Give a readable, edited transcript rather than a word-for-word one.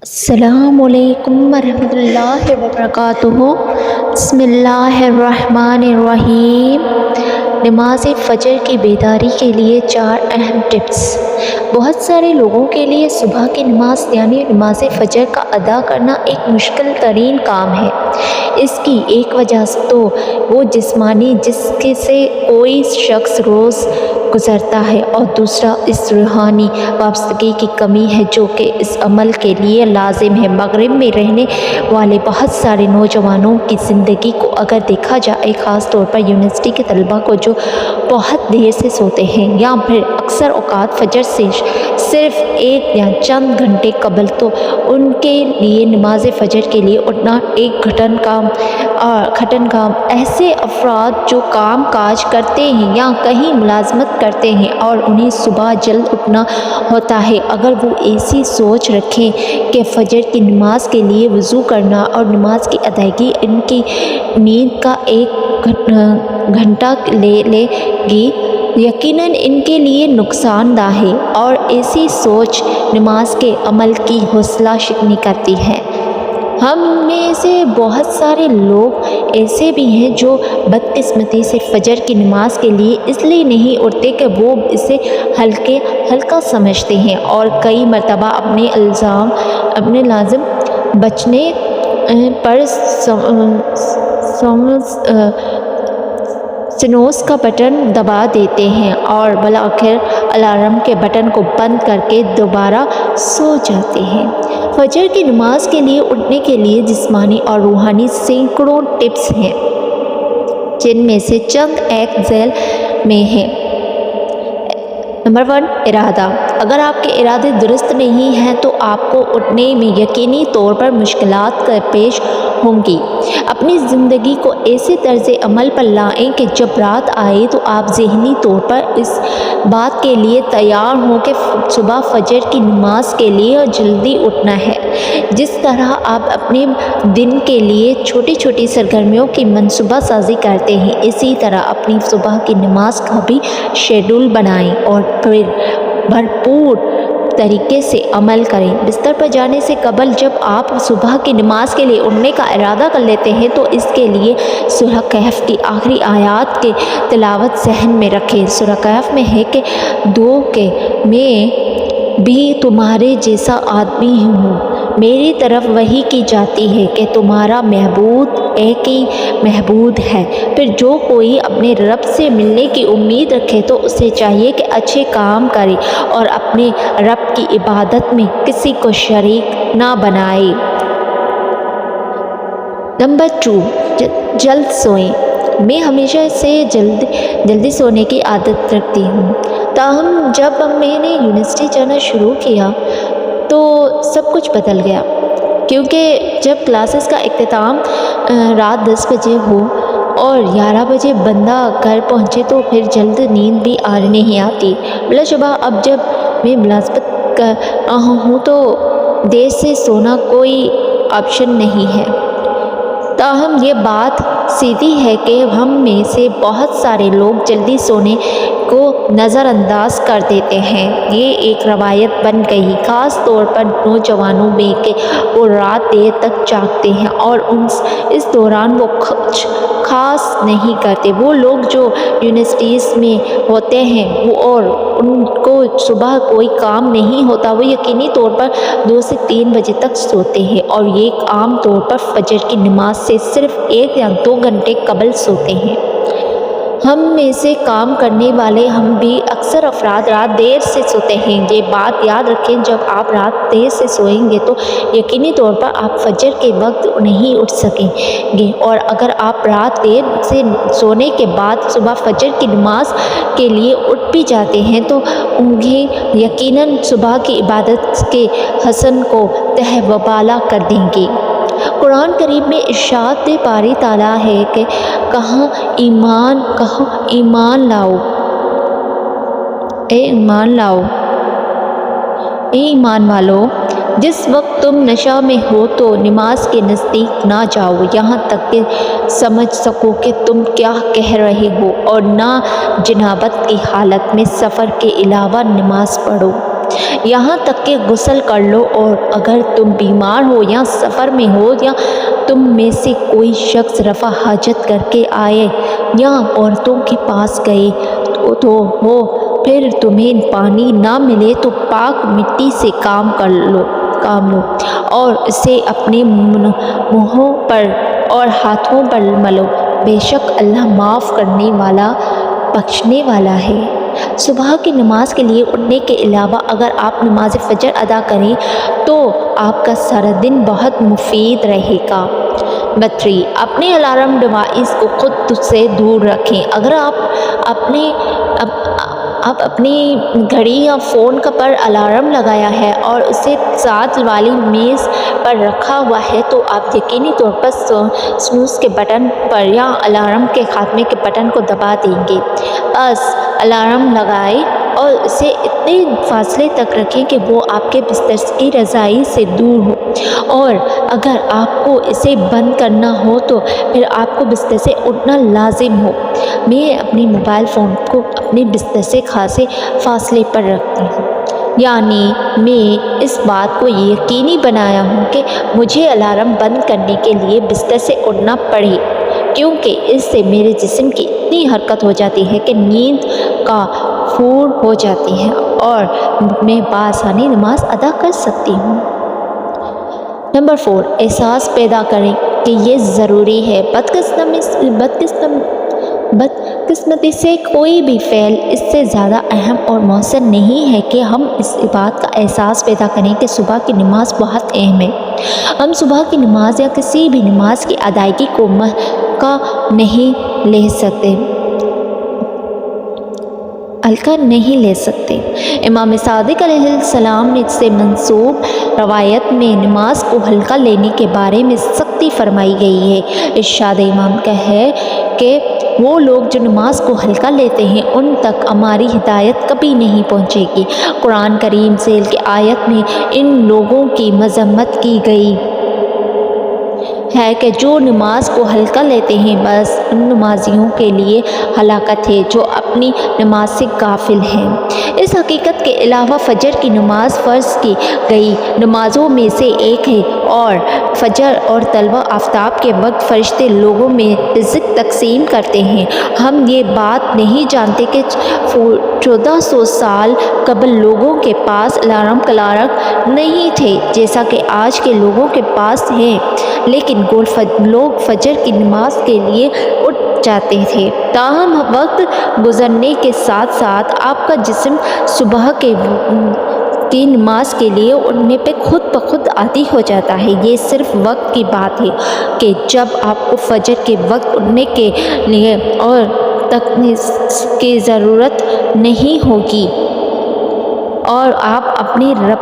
السلام علیکم ورحمۃ اللہ وبرکاتہ۔ بسم اللہ الرحمن الرحیم۔ نماز فجر کی بیداری کے لیے 4 اہم ٹپس۔ بہت سارے لوگوں کے لیے صبح کی نماز یعنی نماز فجر کا ادا کرنا ایک مشکل ترین کام ہے۔ اس کی ایک وجہ تو وہ جسمانی جس سے کوئی شخص روز گزرتا ہے، اور دوسرا اس روحانی وابستگی کی کمی ہے جو کہ اس عمل کے لیے لازم ہے۔ مغرب میں رہنے والے بہت سارے نوجوانوں کی زندگی کو اگر دیکھا جائے، خاص طور پر یونیورسٹی کے طلباء کو جو بہت دیر سے سوتے ہیں، یا پھر اکثر اوقات فجر سے صرف 1 یا چند گھنٹے قبل، تو ان کے لیے نماز فجر کے لیے اٹھنا ایک کٹھن کام۔ ایسے افراد جو کام کاج کرتے ہیں یا کہیں ملازمت کرتے ہیں اور انہیں صبح جلد اٹھنا ہوتا ہے، اگر وہ ایسی سوچ رکھیں کہ فجر کی نماز کے لیے وضو کرنا اور نماز کی ادائیگی ان کی نیند کا 1 گھنٹہ لے گی، یقیناً ان کے لیے نقصان دہ ہے، اور ایسی سوچ نماز کے عمل کی حوصلہ شکنی کرتی ہے۔ ہم میں سے بہت سارے لوگ ایسے بھی ہیں جو بدقسمتی سے فجر کی نماز کے لیے اس لیے نہیں اٹھتے کہ وہ اسے ہلکا سمجھتے ہیں، اور کئی مرتبہ اپنے لازم بچنے پر سنوز کا بٹن دبا دیتے ہیں اور بالآخر الارم کے بٹن کو بند کر کے دوبارہ سو جاتے ہیں۔ فجر کی نماز کے لیے اٹھنے کے لیے جسمانی اور روحانی سینکڑوں ٹپس ہیں، جن میں سے چند ایک ذیل میں ہیں۔ نمبر 1، ارادہ۔ اگر آپ کے ارادے درست نہیں ہیں تو آپ کو اٹھنے میں یقینی طور پر مشکلات پیش ہوں گی۔ اپنی زندگی کو ایسے طرز عمل پر لائیں کہ جب رات آئے تو آپ ذہنی طور پر اس بات کے لیے تیار ہوں کہ صبح فجر کی نماز کے لیے جلدی اٹھنا ہے۔ جس طرح آپ اپنے دن کے لیے چھوٹی چھوٹی سرگرمیوں کی منصوبہ سازی کرتے ہیں، اسی طرح اپنی صبح کی نماز کا بھی شیڈول بنائیں اور پھر بھرپور طریقے سے عمل کریں۔ بستر پر جانے سے قبل جب آپ صبح کی نماز کے لیے اٹھنے کا ارادہ کر لیتے ہیں تو اس کے لیے سورہ کہف کی آخری آیات کی تلاوت ذہن میں رکھیں۔ سورہ کہف میں ہے کہ دو کہ میں بھی تمہارے جیسا آدمی ہوں، میری طرف وحی کی جاتی ہے کہ تمہارا معبود ایک ہی معبود ہے۔ پھر جو کوئی اپنے رب سے ملنے کی امید رکھے تو اسے چاہیے کہ اچھے کام کرے اور اپنے رب کی عبادت میں کسی کو شریک نہ بنائے۔ نمبر 2، جلد سوئیں۔ میں ہمیشہ سے جلدی سونے کی عادت رکھتی ہوں، تاہم جب میں نے یونیورسٹی جانا شروع کیا تو سب کچھ بدل گیا، کیونکہ جب کلاسز کا اختتام رات 10 بجے ہو اور 11 بجے بندہ گھر پہنچے تو پھر جلد نیند بھی نہیں آتی۔ بلا شبہ اب جب میں ملازمت کر رہا ہوں تو دیر سے سونا کوئی آپشن نہیں ہے، تاہم یہ بات سیدھی ہے کہ ہم میں سے بہت سارے لوگ جلدی سونے کو نظر انداز کر دیتے ہیں۔ یہ ایک روایت بن گئی، خاص طور پر نوجوانوں میں، کہ وہ رات دیر تک جاگتے ہیں اور اس دوران وہ کچھ خاص نہیں کرتے۔ وہ لوگ جو یونیورسٹیز میں ہوتے ہیں اور ان کو صبح کوئی کام نہیں ہوتا، وہ یقینی طور پر 2 سے 3 بجے تک سوتے ہیں، اور یہ عام طور پر فجر کی نماز سے صرف 1 یا 2 گھنٹے قبل سوتے ہیں۔ ہم میں سے کام کرنے والے ہم بھی اکثر افراد رات دیر سے سوتے ہیں۔ یہ بات یاد رکھیں، جب آپ رات دیر سے سوئیں گے تو یقینی طور پر آپ فجر کے وقت نہیں اٹھ سکیں گے، اور اگر آپ رات دیر سے سونے کے بعد صبح فجر کی نماز کے لیے اٹھ بھی جاتے ہیں تو انہیں یقیناً صبح کی عبادت کے حسن کو تہ و بالا کر دیں گے۔ قرآن کریم میں ارشاد باری تعالیٰ ہے کہ کہو ایمان لاؤ، اے ایمان والو، جس وقت تم نشہ میں ہو تو نماز کے نزدیک نہ جاؤ یہاں تک کہ سمجھ سکو کہ تم کیا کہہ رہے ہو، اور نہ جنابت کی حالت میں سفر کے علاوہ نماز پڑھو۔ یہاں تک کہ غسل کر لو، اور اگر تم بیمار ہو یا سفر میں ہو یا تم میں سے کوئی شخص رفع حاجت کر کے آئے یا عورتوں کے پاس گئے تو ہو، پھر تمہیں پانی نہ ملے تو پاک مٹی سے کام لو اور اسے اپنے منہوں پر اور ہاتھوں پر ملو، بے شک اللہ معاف کرنے والا بخشنے والا ہے۔ صبح کی نماز کے لیے اٹھنے کے علاوہ اگر آپ نماز فجر ادا کریں تو آپ کا سارا دن بہت مفید رہے گا۔ نمبر 3، اپنے الارم ڈیوائس کو خود سے دور رکھیں۔ اگر آپ اپنی گھڑی یا فون پر الارم لگایا ہے اور اسے ساتھ والی میز پر رکھا ہوا ہے تو آپ یقینی طور پر سنوز کے بٹن پر یا الارم کے خاتمے کے بٹن کو دبا دیں گے۔ بس الارم لگائیں اور اسے اتنے فاصلے تک رکھیں کہ وہ آپ کے بستر کی رضائی سے دور ہو، اور اگر آپ کو اسے بند کرنا ہو تو پھر آپ کو بستر سے اٹھنا لازم ہو۔ میں اپنے موبائل فون کو اپنے بستر سے خاصے فاصلے پر رکھتی ہوں، یعنی میں اس بات کو یقینی بنایا ہوں کہ مجھے الارم بند کرنے کے لیے بستر سے اٹھنا پڑے، کیونکہ اس سے میرے جسم کی اتنی حرکت ہو جاتی ہے کہ نیند کا پھور ہو جاتی ہے اور میں بآسانی نماز ادا کر سکتی ہوں۔ نمبر 4، احساس پیدا کریں کہ یہ ضروری ہے۔ بدقسمتی سے کوئی بھی فعل اس سے زیادہ اہم اور مؤثر نہیں ہے کہ ہم اس بات کا احساس پیدا کریں کہ صبح کی نماز بہت اہم ہے۔ ہم صبح کی نماز یا کسی بھی نماز کی ادائیگی کو ہلکا نہیں لے سکتے۔ امام صادق علیہ السلام سے منسوب روایت میں نماز کو ہلکا لینے کے بارے میں سختی فرمائی گئی ہے۔ ارشاد امام کا ہے کہ وہ لوگ جو نماز کو ہلکا لیتے ہیں ان تک ہماری ہدایت کبھی نہیں پہنچے گی۔ قرآن کریم ذیل کی آیت میں ان لوگوں کی مذمت کی گئی ہے کہ جو نماز کو ہلکا لیتے ہیں، بس ان نمازیوں کے لیے ہلاکت ہے جو اپنی نماز سے غافل ہیں۔ اس حقیقت کے علاوہ فجر کی نماز فرض کی گئی نمازوں میں سے ایک ہے، اور فجر اور طلوع آفتاب کے وقت فرشتے لوگوں میں رزق تقسیم کرتے ہیں۔ ہم یہ بات نہیں جانتے کہ 1400 سال قبل لوگوں کے پاس الارم کلاک نہیں تھے جیسا کہ آج کے لوگوں کے پاس ہیں، لیکن لوگ فجر کی نماز کے لیے اٹھ جاتے تھے۔ تاہم وقت گزرنے کے ساتھ ساتھ آپ کا جسم صبح کی نماز کے لیے اٹھنے پہ خود بخود عادی ہو جاتا ہے۔ یہ صرف وقت کی بات ہے کہ جب آپ کو فجر کے وقت اٹھنے کے لیے اور تکنیک کی ضرورت نہیں ہوگی اور آپ اپنی رب